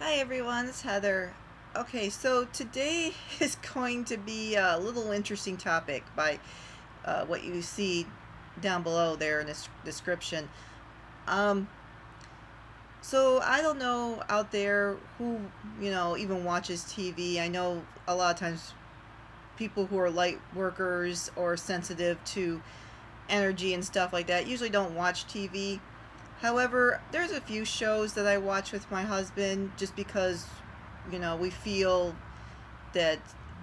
Hi everyone, it's Heather. Okay, so today is going to be a little interesting topic by what you see down below there in this description. Um, so I don't know out there who, even watches TV. I know a lot of times people who are light workers or sensitive to energy and stuff like that usually don't watch TV. However, there's a few shows that I watch with my husband just because, we feel that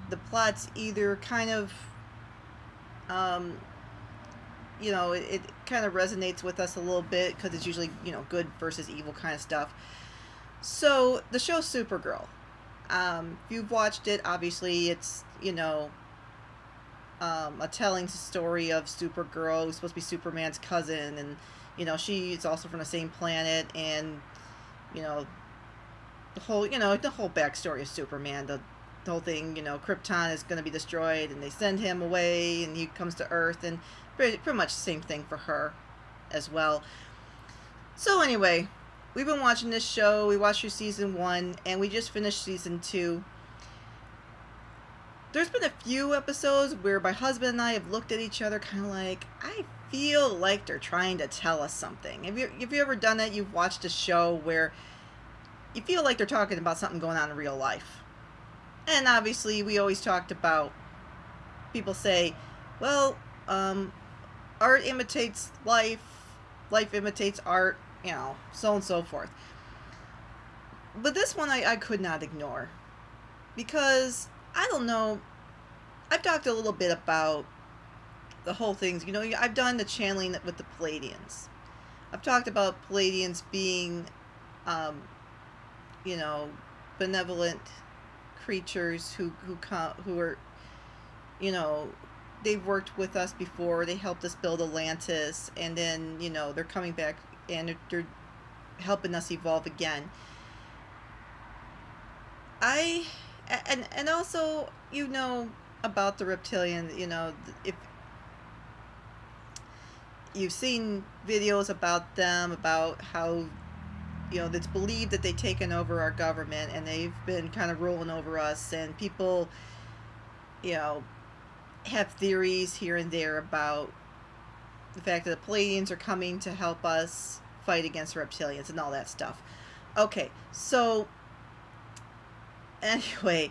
the plot's either kind of, um, it kind of resonates with us a little bit because it's usually, good versus evil kind of stuff. So, the show Supergirl. If you've watched it, obviously it's, a telling story of Supergirl, who's supposed to be Superman's cousin, and she's also from the same planet, and you know the whole backstory of Superman, the whole thing. Krypton is going to be destroyed, and they send him away, and he comes to Earth, and pretty much the same thing for her as well. So anyway, we've been watching this show. We watched through season 1, and we just finished season 2. There's been a few episodes where my husband and I have looked at each other kind of like, I feel like they're trying to tell us something. Have you ever done that? You've watched a show where you feel like they're talking about something going on in real life. And obviously, we always talked about, people say, well, art imitates life, life imitates art, so on and so forth. But this one I could not ignore because I don't know. I've talked a little bit about the whole things. I've done the channeling with the Pleiadians. I've talked about Pleiadians being, um, you know, benevolent creatures who are, you know, they've worked with us before. They helped us build Atlantis, and then they're coming back and they're helping us evolve again. I and also about the reptilian. If you've seen videos about them, about how it's believed that they've taken over our government and they've been kind of ruling over us, and people you know have theories here and there about the fact that the Pleiadians are coming to help us fight against reptilians and all that stuff. Okay, so anyway,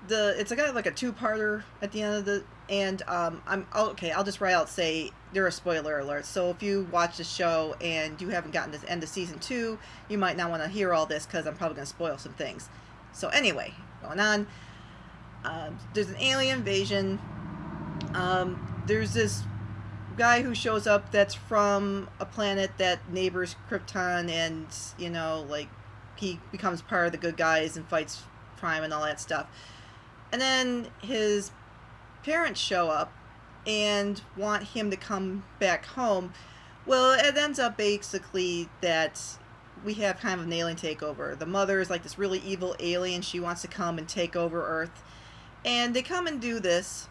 it's a kind of like a two-parter at the end of the and okay, I'll just right out say there are spoiler alerts. So if you watch the show and you haven't gotten to the end of season 2, you might not want to hear all this because I'm probably going to spoil some things. So anyway, going on. There's an alien invasion. There's this guy who shows up that's from a planet that neighbors Krypton, and like, he becomes part of the good guys and fights crime and all that stuff. And then his parents show up and want him to come back home. Well, it ends up basically that we have kind of an alien takeover. The mother is like this really evil alien. She wants to come and take over Earth. And they come and do this.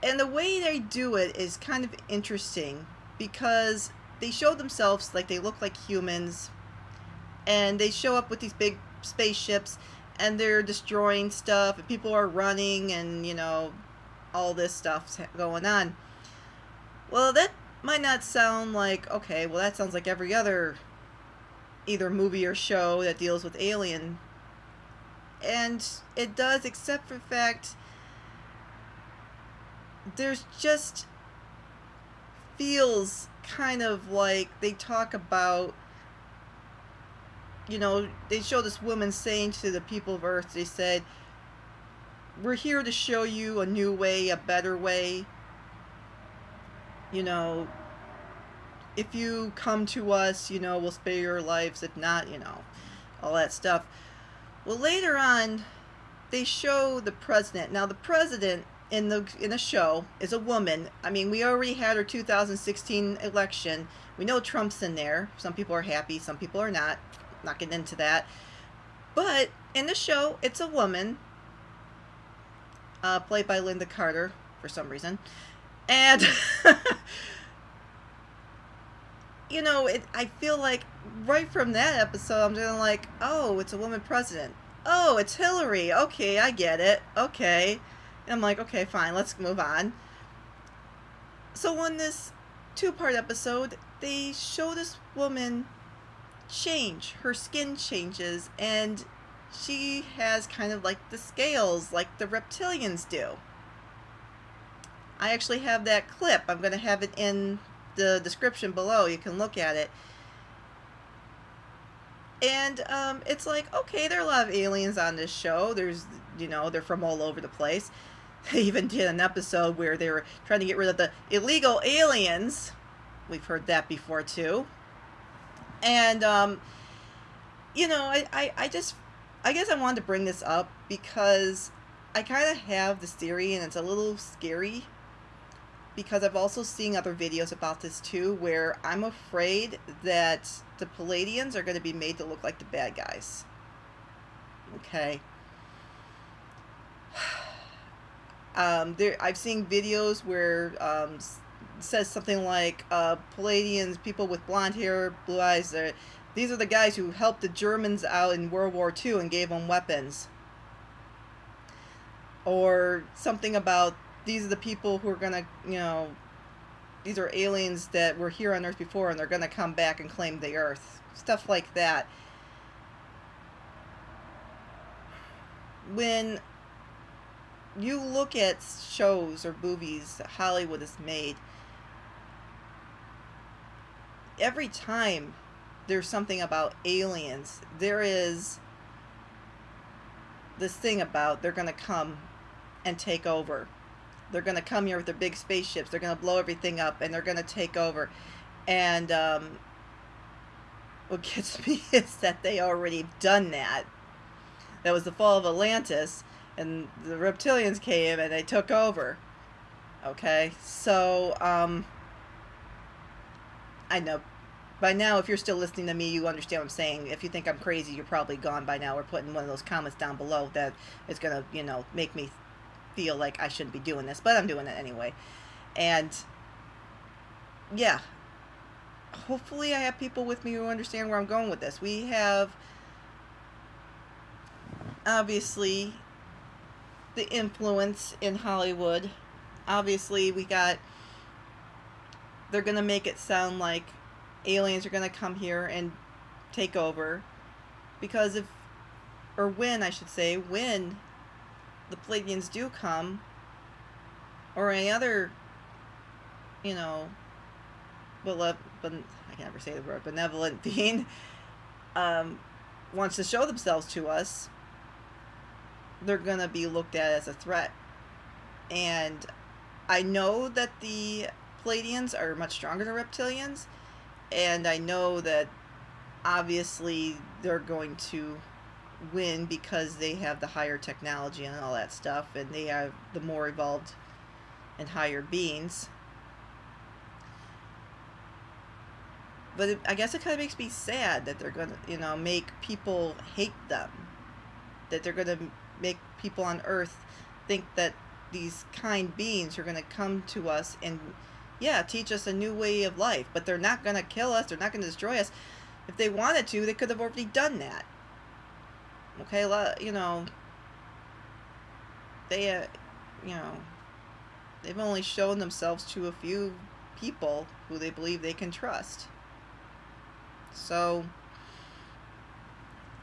And the way they do it is kind of interesting because they show themselves like they look like humans. And they show up with these big spaceships and they're destroying stuff and people are running and all this stuff's going on. Well, that might not sound like, okay, well, that sounds like every other either movie or show that deals with alien. And it does, except for the fact there's just feels kind of like they talk about, they show this woman saying to the people of Earth, they said, we're here to show you a new way, a better way. If you come to us, we'll spare your lives. If not, all that stuff. Well, later on, they show the president. Now, the president in the show is a woman. I mean, we already had our 2016 election. We know Trump's in there. Some people are happy, some people are not. Not getting into that. But in the show, it's a woman, played by Linda Carter for some reason. And you know, I feel like right from that episode, I'm doing like, oh, it's a woman president. Oh, it's Hillary. Okay, I get it. Okay. And I'm like, okay, fine, let's move on. So on this two-part episode, they show this woman change. Her skin changes, and she has kind of like the scales like the reptilians do. I actually have that clip. I'm going to have it in the description below. You can look at it. And it's like, okay, there are a lot of aliens on this show. There's, you know, they're from all over the place. They even did an episode where they were trying to get rid of the illegal aliens. We've heard that before too. And you know, I guess I wanted to bring this up because I kind of have this theory, and it's a little scary because I've also seen other videos about this too, where I'm afraid that the Pleiadians are going to be made to look like the bad guys. Okay. I've seen videos where says something like Pleiadians, people with blonde hair, blue eyes, these are the guys who helped the Germans out in World War II and gave them weapons. Or something about these are the people who are going to, you know, these are aliens that were here on Earth before and they're going to come back and claim the Earth. Stuff like that. When you look at shows or movies that Hollywood has made, every time there's something about aliens, there is this thing about they're going to come and take over. They're going to come here with their big spaceships. They're going to blow everything up, and they're going to take over. And what gets me is that they already done that. That was the fall of Atlantis, and the Reptilians came and they took over. Okay, so I know by now, if you're still listening to me, you understand what I'm saying. If you think I'm crazy, you're probably gone by now, or putting one of those comments down below that is going to, you know, make me feel like I shouldn't be doing this, but I'm doing it anyway. And yeah, hopefully I have people with me who understand where I'm going with this. We have obviously the influence in Hollywood. Obviously we got, they're gonna make it sound like aliens are gonna come here and take over, because if, or when I should say, when the Pleiadians do come, or any other, you know, I can never say the word, benevolent being wants to show themselves to us, they're going to be looked at as a threat. And I know that the Pleiadians are much stronger than Reptilians, and I know that obviously they're going to win because they have the higher technology and all that stuff, and they are the more evolved and higher beings. But I guess it kind of makes me sad that they're going to, you know, make people hate them. That they're going to make people on Earth think that these kind beings are going to come to us and, yeah, teach us a new way of life. But they're not going to kill us. They're not going to destroy us. If they wanted to, they could have already done that. Okay, you know, they, you know, they've only shown themselves to a few people who they believe they can trust. So,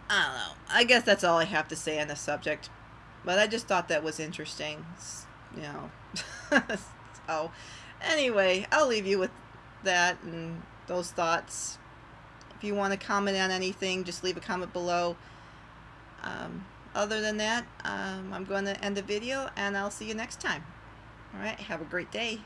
I don't know. I guess that's all I have to say on the subject. But I just thought that was interesting, you know. So, anyway, I'll leave you with that and those thoughts. If you want to comment on anything, just leave a comment below. Other than that, I'm going to end the video, and I'll see you next time. Alright, have a great day.